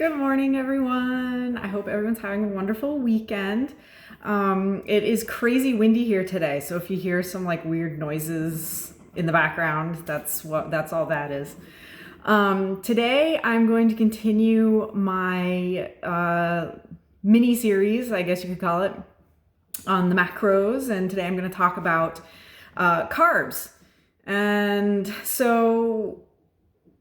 Good morning, everyone. I hope everyone's having a wonderful weekend. It is crazy windy here today, so if you hear some like weird noises in the background, that's all that is. Today I'm going to continue my mini series, I guess you could call it, on the macros, and today I'm going to talk about carbs. And so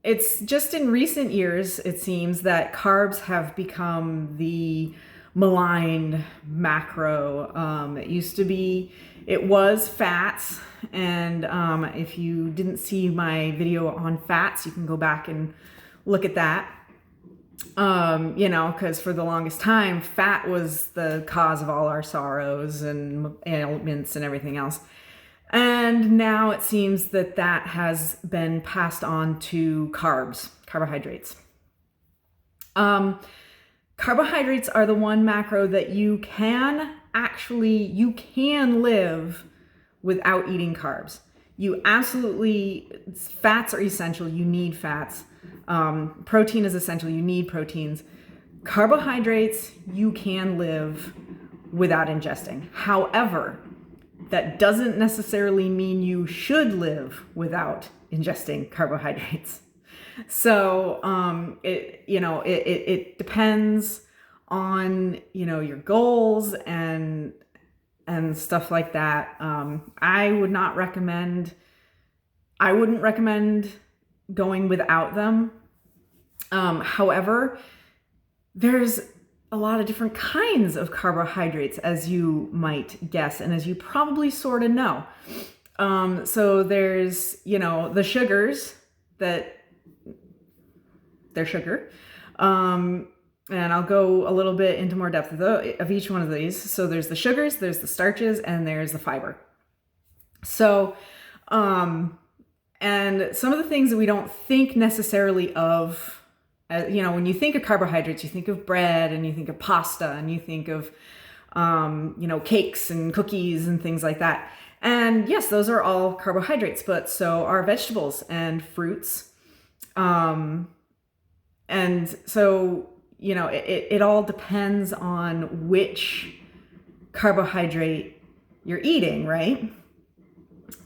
it's just in recent years, it seems, that carbs have become the maligned macro. It was fats. And if you didn't see my video on fats, you can go back and look at that. Because for the longest time, fat was the cause of all our sorrows and ailments and everything else. And now it seems that that has been passed on to carbohydrates. Carbohydrates are the one macro that you can live without eating carbs. Fats are essential. You need fats. Protein is essential. You need proteins. Carbohydrates, you can live without ingesting. However, that doesn't necessarily mean you should live without ingesting carbohydrates. So it depends on your goals and stuff like that. I wouldn't recommend going without them. However, there's a lot of different kinds of carbohydrates, as you might guess, and as you probably sort of know. So there's, the sugars that they're sugar. And I'll go a little bit into more depth of each one of these. So there's the sugars, there's the starches, and there's the fiber. So, and some of the things that we don't think necessarily of, when you think of carbohydrates, you think of bread and you think of pasta and you think of, cakes and cookies and things like that. And yes, those are all carbohydrates, but so are vegetables and fruits. And so, it all depends on which carbohydrate you're eating, right?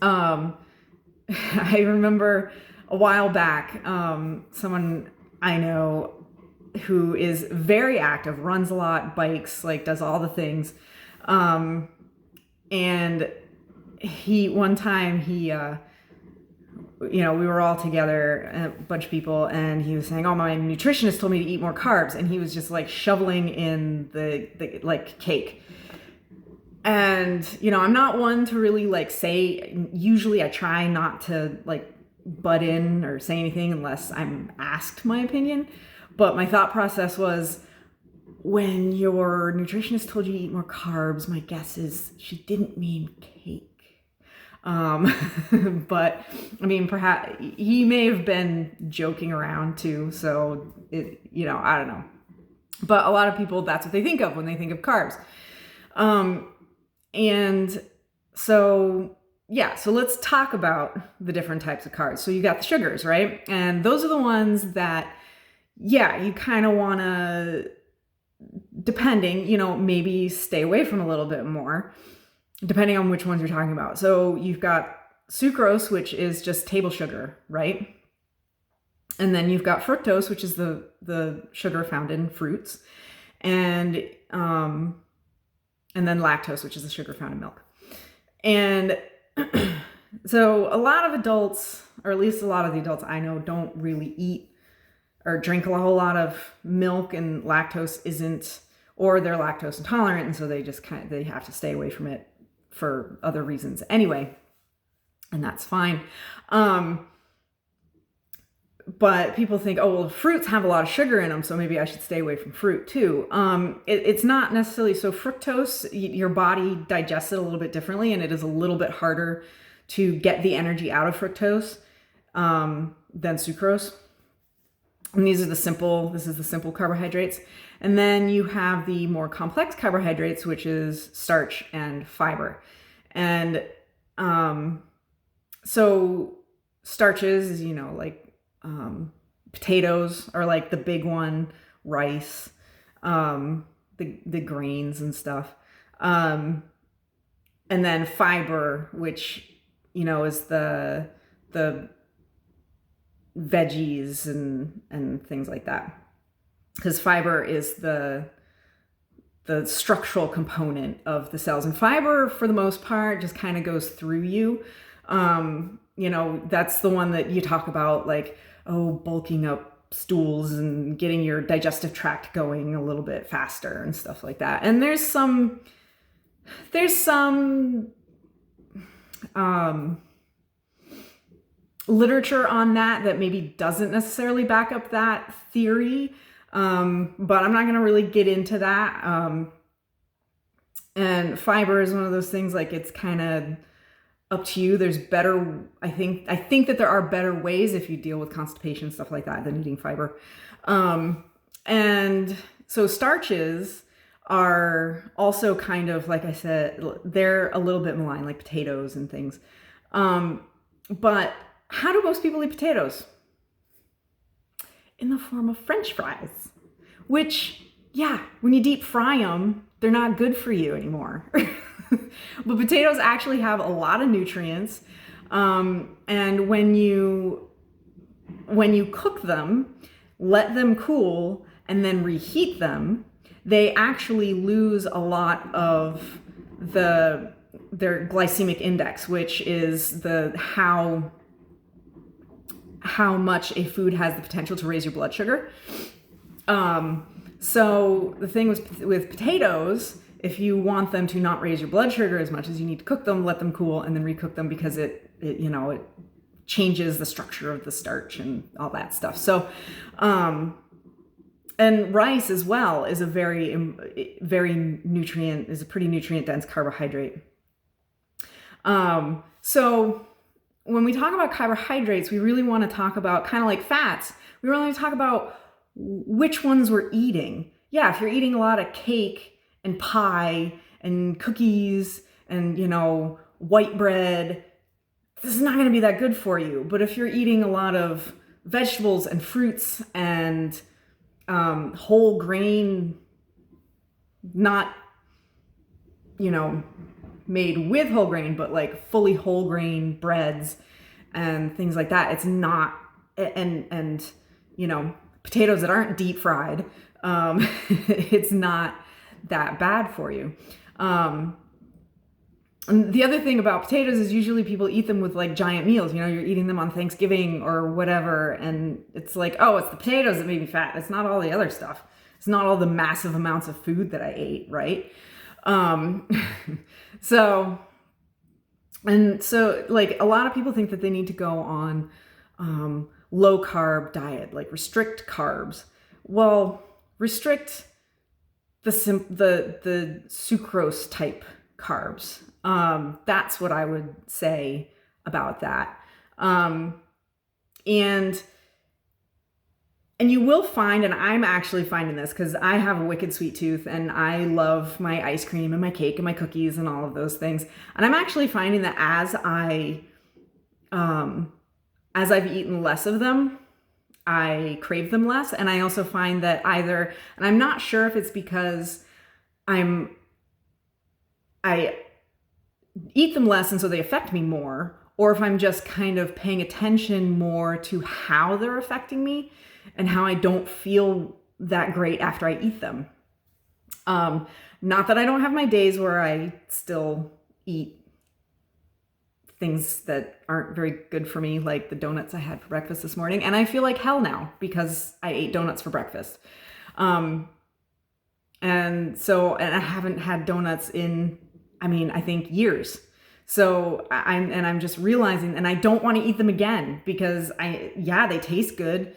I remember a while back, someone I know who is very active, runs a lot, bikes, does all the things. And one time we were all together, a bunch of people, and he was saying, "Oh, my nutritionist told me to eat more carbs," and he was just shoveling in the cake. And I'm not one to really say. Usually, I try not to butt in or say anything unless I'm asked my opinion. But my thought process was, when your nutritionist told you to eat more carbs, my guess is she didn't mean cake. But I mean, perhaps he may have been joking around too. So I don't know. But a lot of people, that's what they think of when they think of carbs. And so, yeah, so let's talk about the different types of carbs. So you got the sugars, right? And those are the ones that, you kind of want to, depending, maybe stay away from a little bit more, depending on which ones you're talking about. So you've got sucrose, which is just table sugar, right? And then you've got fructose, which is the sugar found in fruits. And then lactose, which is the sugar found in milk. And so a lot of adults, or at least a lot of the adults I know, don't really eat or drink a whole lot of milk, and lactose isn't, or they're lactose intolerant, and so they just they have to stay away from it for other reasons anyway, and that's fine. But people think, oh, well, fruits have a lot of sugar in them, so maybe I should stay away from fruit too. It's not necessarily. So fructose, your body digests it a little bit differently, and it is a little bit harder to get the energy out of fructose than sucrose. And this is the simple carbohydrates. And then you have the more complex carbohydrates, which is starch and fiber. And so starches, potatoes are the big one, rice, the grains and stuff. And then fiber, which, is the veggies and things like that. Because fiber is the structural component of the cells. And fiber, for the most part, just kind of goes through you. That's the one that you talk about, like, bulking up stools and getting your digestive tract going a little bit faster and stuff like that. And there's some literature on that maybe doesn't necessarily back up that theory. But I'm not going to really get into that. And fiber is one of those things, like, it's kind of up to you. There's better, I think that there are better ways if you deal with constipation, stuff like that, than eating fiber. And so starches are also kind of, like I said, they're a little bit maligned, like potatoes and things. But how do most people eat potatoes? In the form of French fries, which, when you deep fry them, they're not good for you anymore. But potatoes actually have a lot of nutrients. And when you cook them, let them cool, and then reheat them, they actually lose a lot of their glycemic index, which is how much a food has the potential to raise your blood sugar. So the thing with potatoes, if you want them to not raise your blood sugar as much, as you need to cook them, let them cool, and then recook them, because it changes the structure of the starch and all that stuff. So, and rice as well is a pretty nutrient dense carbohydrate. So when we talk about carbohydrates, we really want to talk about, kind of like fats, we really want to talk about which ones we're eating. Yeah, if you're eating a lot of cake and pie and cookies and, white bread, this is not going to be that good for you. But if you're eating a lot of vegetables and fruits and whole grain, not, made with whole grain, but like fully whole grain breads and things like that, it's not, and potatoes that aren't deep fried, it's not that bad for you. And the other thing about potatoes is usually people eat them with like giant meals. You're eating them on Thanksgiving or whatever, and it's like, oh, it's the potatoes that made me fat. It's not all the other stuff. It's not all the massive amounts of food that I ate, right? So like a lot of people think that they need to go on low carb diet, like restrict carbs. Well, restrict the sucrose type carbs. That's what I would say about that. And you will find, and I'm actually finding this because I have a wicked sweet tooth and I love my ice cream and my cake and my cookies and all of those things. And I'm actually finding that as I've eaten less of them, I crave them less. And I also find that and I'm not sure if it's because I eat them less and so they affect me more, or if I'm just kind of paying attention more to how they're affecting me and how I don't feel that great after I eat them. Not that I don't have my days where I still eat things that aren't very good for me, like the donuts I had for breakfast this morning. And I feel like hell now because I ate donuts for breakfast. And I haven't had donuts in, I think years. So I'm just realizing, and I don't want to eat them again because they taste good,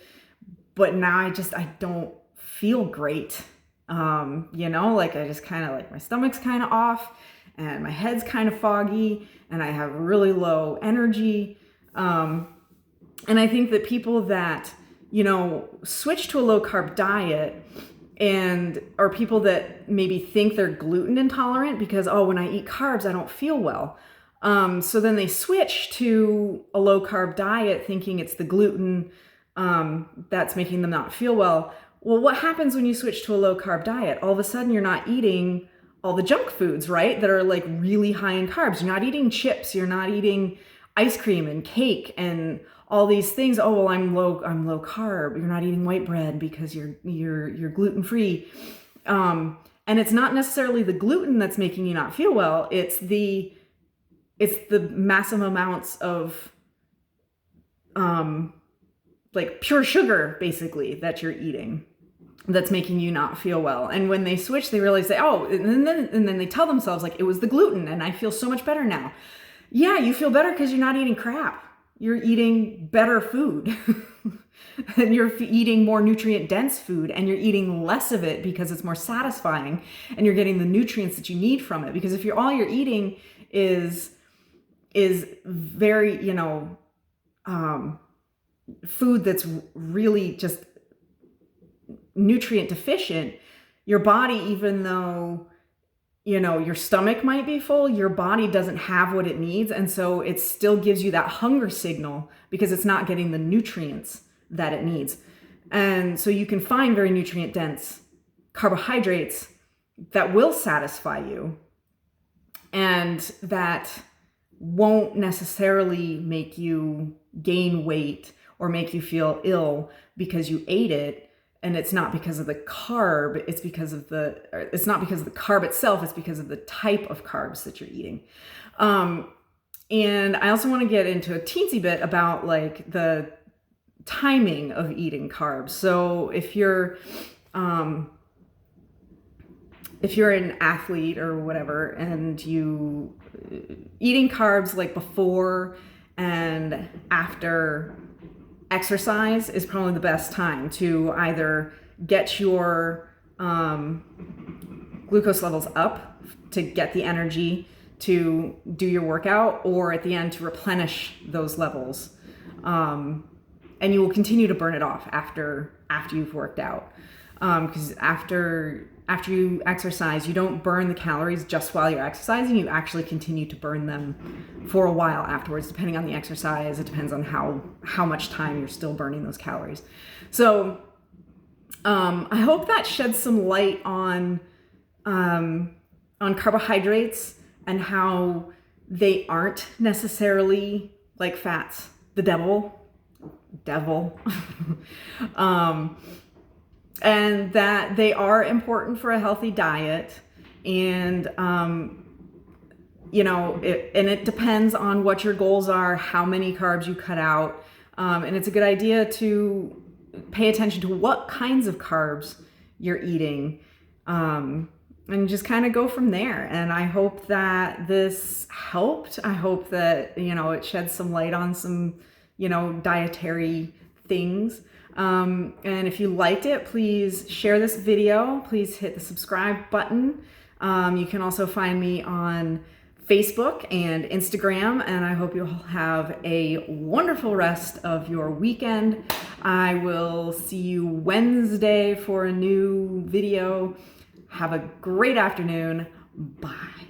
but now I don't feel great. Like I just kind of like my stomach's kind of off and my head's kind of foggy and I have really low energy. And I think that people that, switch to a low carb diet or people that maybe think they're gluten intolerant because, when I eat carbs, I don't feel well. So then they switch to a low carb diet thinking it's the gluten that's making them not feel well, Well, what happens when you switch to a low carb diet? All of a sudden you're not eating all the junk foods, right? That are like really high in carbs. You're not eating chips. You're not eating ice cream and cake and all these things. Oh, well, I'm low carb. You're not eating white bread because you're gluten free. And it's not necessarily the gluten that's making you not feel well. It's the massive amounts of like pure sugar, basically, that you're eating that's making you not feel well. And when they switch, they realize that, oh, and then they tell themselves, like, it was the gluten and I feel so much better now. Yeah, you feel better because you're not eating crap. You're eating better food. And you're eating more nutrient dense food, and you're eating less of it because it's more satisfying, and you're getting the nutrients that you need from it. Because if all you're eating is very, food that's really just nutrient deficient, your body, even though your stomach might be full, your body doesn't have what it needs, and so it still gives you that hunger signal because it's not getting the nutrients that it needs. And so you can find very nutrient dense carbohydrates that will satisfy you and that won't necessarily make you gain weight or make you feel ill because you ate it. And it's not because of the carb, it's not because of the carb itself, it's because of the type of carbs that you're eating. And I also want to get into a teensy bit about like the timing of eating carbs. So if you're an athlete or whatever, and you eating carbs like before and after exercise is probably the best time to either get your glucose levels up to get the energy to do your workout, or at the end to replenish those levels. And you will continue to burn it off after you've worked out. Because after you exercise, you don't burn the calories just while you're exercising. You actually continue to burn them for a while afterwards, depending on the exercise. It depends on how much time you're still burning those calories. So I hope that sheds some light on carbohydrates and how they aren't necessarily like fats, the devil. And that they are important for a healthy diet. And, it depends on what your goals are, how many carbs you cut out. And it's a good idea to pay attention to what kinds of carbs you're eating, and just kind of go from there. And I hope that this helped. I hope that, it sheds some light on some, dietary things. And if you liked it, please share this video. Please hit the subscribe button. You can also find me on Facebook and Instagram, and I hope you'll have a wonderful rest of your weekend. I will see you Wednesday for a new video. Have a great afternoon. Bye.